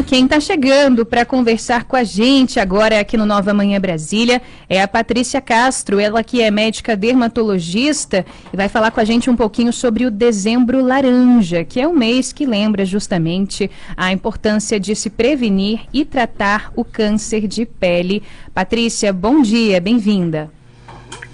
Quem está chegando para conversar com a gente agora aqui no Nova Manhã Brasília é a Patrícia Castro, ela que é médica dermatologista e vai falar com a gente um pouquinho sobre o Dezembro Laranja, que é um mês que lembra justamente a importância de se prevenir e tratar o câncer de pele. Patrícia, bom dia, bem-vinda.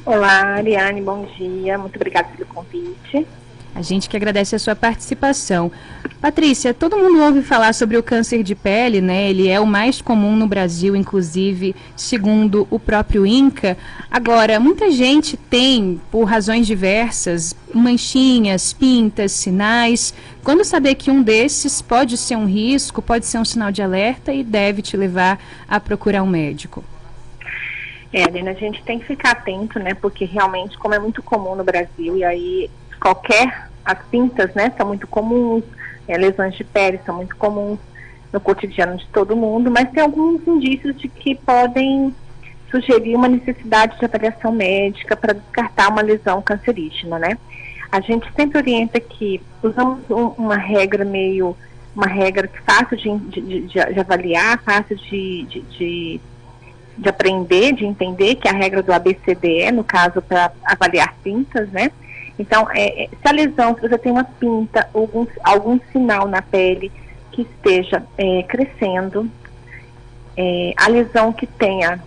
Olá, Ariane, bom dia, muito obrigada pelo convite. A gente que agradece a sua participação. Patrícia, todo mundo ouve falar sobre o câncer de pele, né? Ele é o mais comum no Brasil, inclusive, segundo o próprio INCA. Agora, muita gente tem, por razões diversas, manchinhas, pintas, sinais. Quando saber que um desses pode ser um risco, pode ser um sinal de alerta e deve te levar a procurar um médico? Helena, a gente tem que ficar atento, né? Porque realmente, como é muito comum no Brasil, e aí as pintas, né, são muito comuns, lesões de pele são muito comuns no cotidiano de todo mundo, mas tem alguns indícios de que podem sugerir uma necessidade de avaliação médica para descartar uma lesão cancerígena, né? A gente sempre orienta que usamos uma regra que fácil de avaliar, fácil de aprender, de entender, que é a regra do ABCDE, no caso, para avaliar pintas, né? Então, se a lesão, se você tem uma pinta, algum sinal na pele que esteja crescendo, a lesão que tenha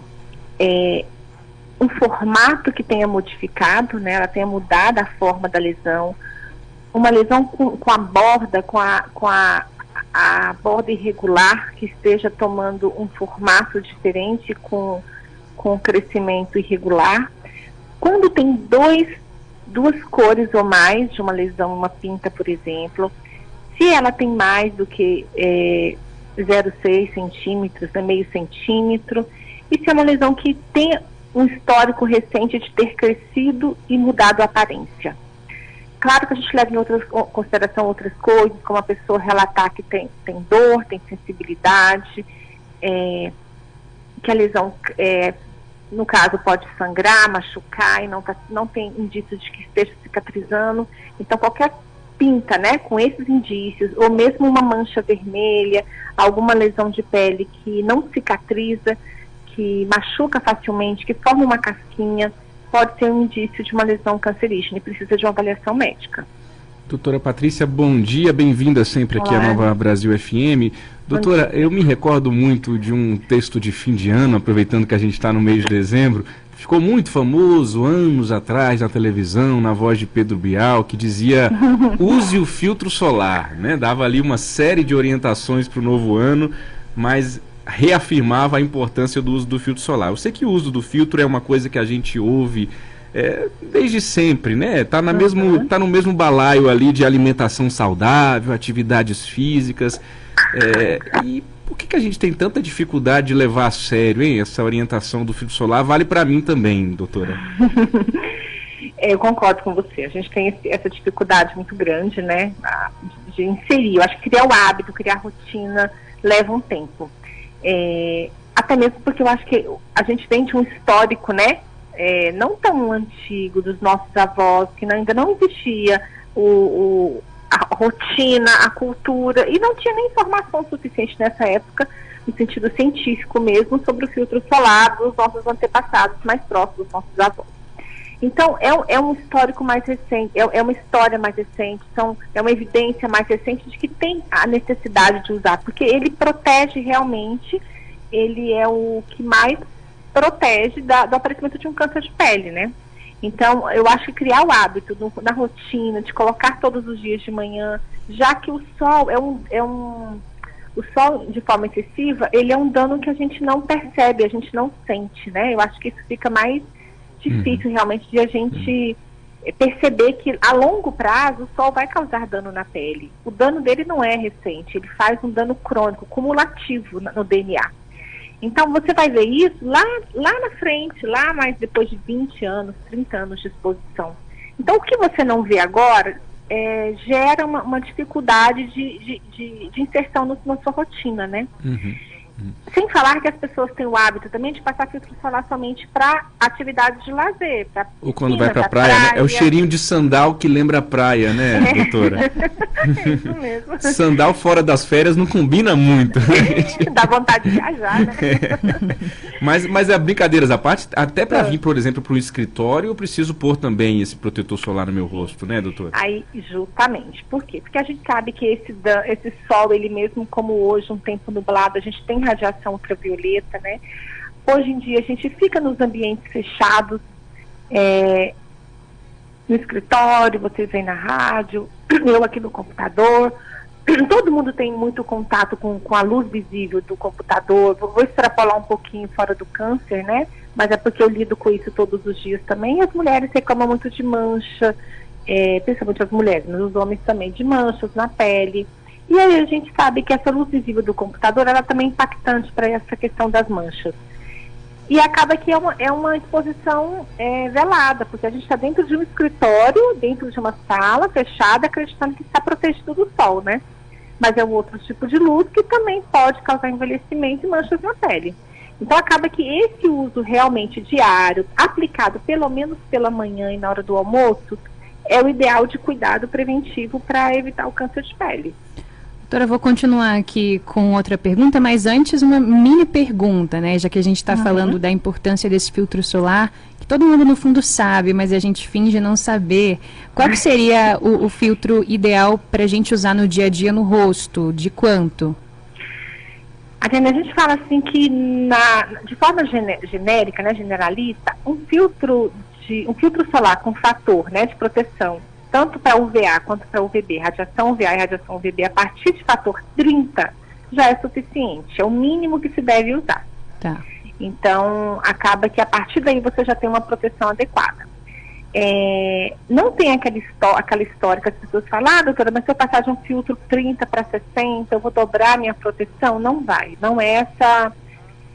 um formato que tenha modificado, né, ela tenha mudado a forma da lesão, uma lesão com a borda, com a borda irregular, que esteja tomando um formato diferente, com crescimento irregular. Quando tem duas cores ou mais de uma lesão, uma pinta, por exemplo, se ela tem mais do que 0,6 centímetros, meio centímetro, e se é uma lesão que tem um histórico recente de ter crescido e mudado a aparência. Claro que a gente leva em consideração outras coisas, como a pessoa relatar que tem dor, tem sensibilidade, que a lesão, no caso, pode sangrar, machucar e não tem indícios de que esteja cicatrizando. Então, qualquer pinta, né, com esses indícios, ou mesmo uma mancha vermelha, alguma lesão de pele que não cicatriza, que machuca facilmente, que forma uma casquinha, pode ser um indício de uma lesão cancerígena e precisa de uma avaliação médica. Doutora Patrícia, bom dia, bem-vinda sempre aqui à Nova Brasil FM. Doutora, eu me recordo muito de um texto de fim de ano, aproveitando que a gente está no mês de dezembro, ficou muito famoso anos atrás na televisão, na voz de Pedro Bial, que dizia, use o filtro solar, né? Dava ali uma série de orientações para o novo ano, mas reafirmava a importância do uso do filtro solar. Eu sei que o uso do filtro é uma coisa que a gente ouve desde sempre, né? Tá no mesmo balaio ali de alimentação saudável, atividades físicas. E por que a gente tem tanta dificuldade de levar a sério, hein? Essa orientação do filtro solar vale para mim também, doutora. Eu concordo com você. A gente tem essa dificuldade muito grande, né? De inserir. Eu acho que criar o hábito, criar a rotina leva um tempo. Até mesmo porque eu acho que a gente vem de um histórico, né? Não tão antigo, dos nossos avós, que ainda não existia a rotina, a cultura, e não tinha nem informação suficiente nessa época, no sentido científico mesmo, sobre o filtro solar dos nossos antepassados mais próximos, dos nossos avós. Então, é um histórico mais recente, é uma história mais recente, é uma evidência mais recente de que tem a necessidade de usar, porque ele protege realmente, ele é o que mais protege do aparecimento de um câncer de pele, né? Então, eu acho que criar o hábito na rotina, de colocar todos os dias de manhã, já que o sol o sol, de forma excessiva, ele é um dano que a gente não percebe, a gente não sente, né? Eu acho que isso fica mais difícil realmente de a gente perceber que a longo prazo o sol vai causar dano na pele. O dano dele não é recente, ele faz um dano crônico, cumulativo no DNA. Então você vai ver isso lá na frente, lá mais depois de 20 anos, 30 anos de exposição. Então o que você não vê agora gera uma dificuldade de inserção na sua rotina, né? Sem falar que as pessoas têm o hábito também de passar filtro solar somente para atividades de lazer. Ou quando vai para a praia, né? É o cheirinho de sandal que lembra a praia, né, doutora? É isso mesmo. Sandal fora das férias não combina muito. Dá vontade de viajar, né? Mas brincadeiras à parte, até para vir, por exemplo, para o escritório, eu preciso pôr também esse protetor solar no meu rosto, né, doutora? Aí, justamente. Por quê? Porque a gente sabe que esse sol, ele mesmo como hoje, um tempo nublado, a gente tem radiação ultravioleta, né? Hoje em dia a gente fica nos ambientes fechados, no escritório, vocês vêm na rádio, eu aqui no computador, todo mundo tem muito contato com a luz visível do computador. Vou extrapolar um pouquinho fora do câncer, né? Mas é porque eu lido com isso todos os dias também. E as mulheres reclamam muito de mancha, principalmente as mulheres, mas os homens também, de manchas na pele. E aí a gente sabe que essa luz visível do computador, ela também é impactante para essa questão das manchas. E acaba que é uma exposição velada, porque a gente está dentro de um escritório, dentro de uma sala fechada, acreditando que está protegido do sol, né? Mas é um outro tipo de luz que também pode causar envelhecimento e manchas na pele. Então acaba que esse uso realmente diário, aplicado pelo menos pela manhã e na hora do almoço, é o ideal de cuidado preventivo para evitar o câncer de pele. Doutora, eu vou continuar aqui com outra pergunta, mas antes uma mini pergunta, né? Já que a gente está falando da importância desse filtro solar, que todo mundo no fundo sabe, mas a gente finge não saber. Qual que seria o filtro ideal para a gente usar no dia a dia no rosto? De quanto? A gente fala assim que, de forma genérica, né, generalista, um filtro solar com fator, né, de proteção, tanto para UVA quanto para UVB, radiação UVA e radiação UVB, a partir de fator 30, já é suficiente. É o mínimo que se deve usar. Tá. Então, acaba que a partir daí você já tem uma proteção adequada. Não tem aquela história que as pessoas falam, doutora, mas se eu passar de um filtro 30 para 60, eu vou dobrar minha proteção? Não vai. Não é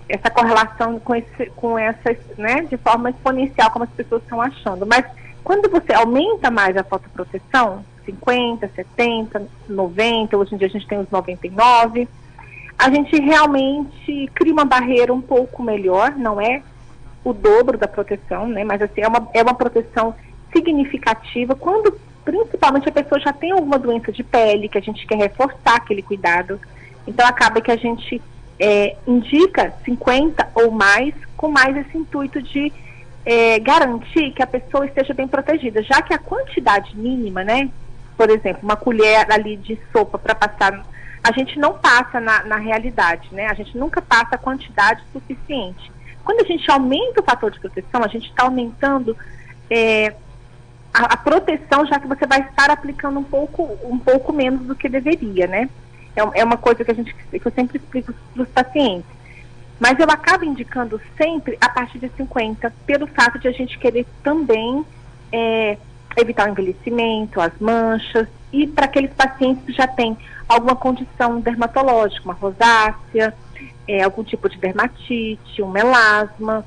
essa correlação com essa, né, de forma exponencial, como as pessoas estão achando. Mas quando você aumenta mais a fotoproteção, 50, 70, 90, hoje em dia a gente tem os 99, a gente realmente cria uma barreira um pouco melhor, não é o dobro da proteção, né? Mas assim, é uma proteção significativa quando principalmente a pessoa já tem alguma doença de pele, que a gente quer reforçar aquele cuidado. Então acaba que a gente indica 50 ou mais, com mais esse intuito de garantir que a pessoa esteja bem protegida, já que a quantidade mínima, né, por exemplo, uma colher ali de sopa para passar, a gente não passa na realidade, né, a gente nunca passa a quantidade suficiente. Quando a gente aumenta o fator de proteção, a gente está aumentando a proteção, já que você vai estar aplicando um pouco menos do que deveria, né. É uma coisa que eu sempre explico para os pacientes. Mas eu acabo indicando sempre a partir de 50, pelo fato de a gente querer também evitar o envelhecimento, as manchas, e para aqueles pacientes que já têm alguma condição dermatológica, uma rosácea, algum tipo de dermatite, um melasma,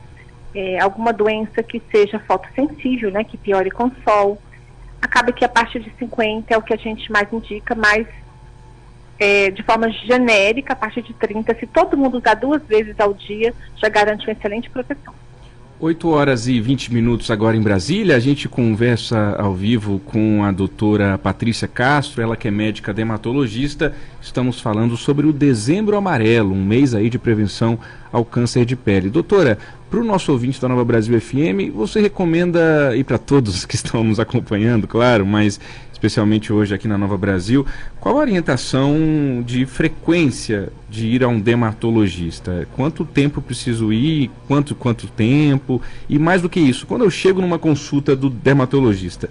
alguma doença que seja fotossensível, né, que piore com sol. Acaba que a partir de 50 é o que a gente mais indica, mas de forma genérica, a partir de 30, se todo mundo usar 2 vezes ao dia, já garante uma excelente proteção. 8h20 agora em Brasília. A gente conversa ao vivo com a doutora Patrícia Castro, ela que é médica dermatologista. Estamos falando sobre o Dezembro Amarelo, um mês aí de prevenção ao câncer de pele. Doutora, para o nosso ouvinte da Nova Brasil FM, você recomenda, e para todos que estão nos acompanhando, claro, mas especialmente hoje aqui na Nova Brasil, qual a orientação de frequência de ir a um dermatologista? Quanto tempo preciso ir? Quanto tempo? E mais do que isso, quando eu chego numa consulta do dermatologista,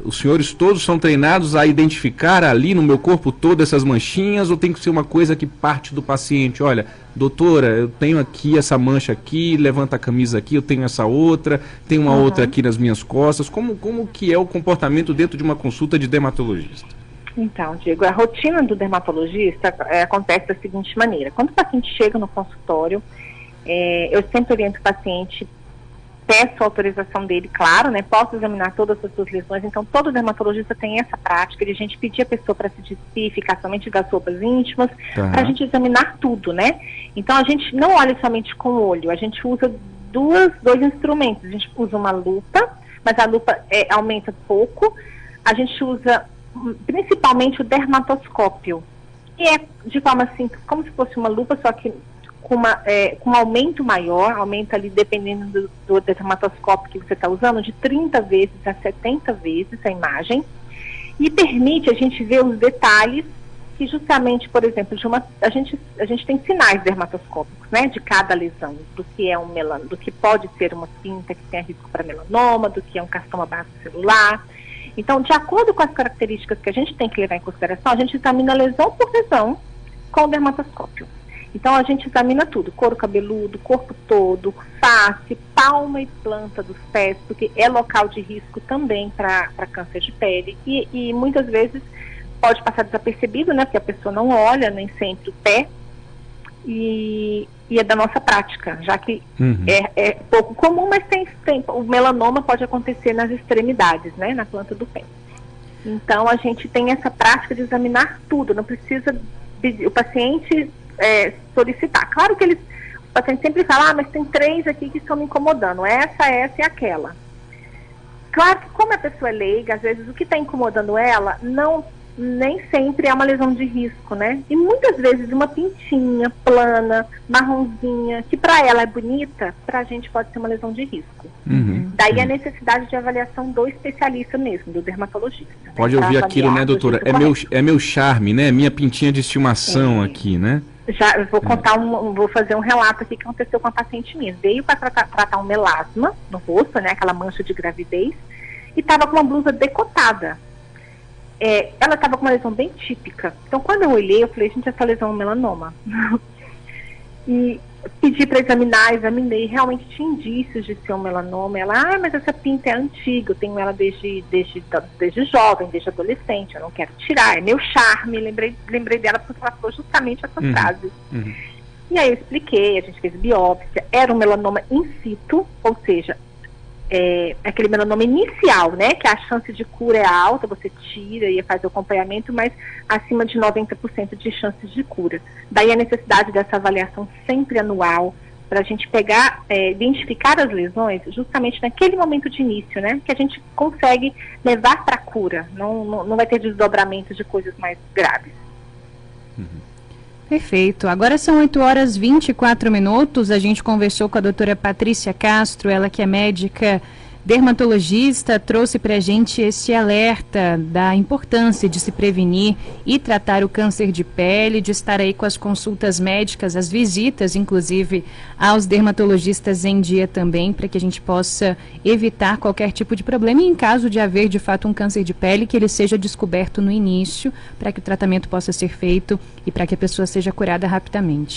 os senhores todos são treinados a identificar ali no meu corpo todo essas manchinhas, ou tem que ser uma coisa que parte do paciente? Olha, doutora, eu tenho aqui essa mancha aqui, levanta a camisa aqui, eu tenho essa outra, tem uma outra aqui nas minhas costas. Como que é o comportamento dentro de uma consulta de dermatologista? Então, Diego, a rotina do dermatologista acontece da seguinte maneira. Quando o paciente chega no consultório, eu sempre oriento o paciente peço a autorização dele, claro, né? Posso examinar todas as suas lesões, então todo dermatologista tem essa prática de a gente pedir a pessoa para se despir, ficar somente das roupas íntimas, para a gente examinar tudo, né? Então a gente não olha somente com o olho, a gente usa dois instrumentos, a gente usa uma lupa, mas a lupa aumenta pouco, a gente usa principalmente o dermatoscópio, que é de forma assim, como se fosse uma lupa, só que com um aumento maior, aumenta ali dependendo do dermatoscópio que você está usando, de 30 vezes a 70 vezes a imagem, e permite a gente ver os detalhes que justamente, por exemplo, a gente tem sinais dermatoscópicos, né, de cada lesão, do que é do que pode ser uma pinta que tem risco para melanoma, do que é um carcinoma basocelular. Então, de acordo com as características que a gente tem que levar em consideração, a gente examina lesão por lesão com o dermatoscópio. Então, a gente examina tudo, couro cabeludo, corpo todo, face, palma e planta dos pés, porque é local de risco também para câncer de pele. E muitas vezes pode passar desapercebido, né, porque a pessoa não olha nem sempre o pé, e é da nossa prática, já que é pouco comum, mas o melanoma pode acontecer nas extremidades, né, na planta do pé. Então, a gente tem essa prática de examinar tudo, não precisa o paciente solicitar. Claro que o paciente sempre fala, mas tem 3 aqui que estão me incomodando, essa e aquela. Claro que como a pessoa é leiga, às vezes o que está incomodando ela nem sempre é uma lesão de risco, né? E muitas vezes uma pintinha plana, marronzinha, que para ela é bonita, para a gente pode ser uma lesão de risco. Daí a necessidade de avaliação do especialista mesmo, do dermatologista. Pode ouvir aquilo, né, doutora? É meu charme, né? Minha pintinha de estimação aqui, né? Já vou contar vou fazer um relato aqui que aconteceu com a paciente minha. Veio para tratar um melasma no rosto, né? Aquela mancha de gravidez, e estava com uma blusa decotada. Ela estava com uma lesão bem típica. Então, quando eu olhei, eu falei, gente, essa lesão é um melanoma. E pedi para examinei, realmente tinha indícios de ser um melanoma. Ela, mas essa pinta é antiga, eu tenho ela desde jovem, desde adolescente, eu não quero tirar, é meu charme. Lembrei dela porque ela falou justamente essa frase. E aí eu expliquei, a gente fez biópsia, era um melanoma in situ, ou seja, aquele melanoma inicial, né, que a chance de cura é alta, você tira e faz o acompanhamento, mas acima de 90% de chances de cura. Daí a necessidade dessa avaliação sempre anual, para a gente identificar as lesões justamente naquele momento de início, né, que a gente consegue levar para a cura, não vai ter desdobramentos de coisas mais graves. Perfeito. Agora são 8h24. A gente conversou com a doutora Patrícia Castro, ela que é médica dermatologista, trouxe para a gente esse alerta da importância de se prevenir e tratar o câncer de pele, de estar aí com as consultas médicas, as visitas, inclusive, aos dermatologistas em dia também, para que a gente possa evitar qualquer tipo de problema e, em caso de haver, de fato, um câncer de pele, que ele seja descoberto no início, para que o tratamento possa ser feito e para que a pessoa seja curada rapidamente.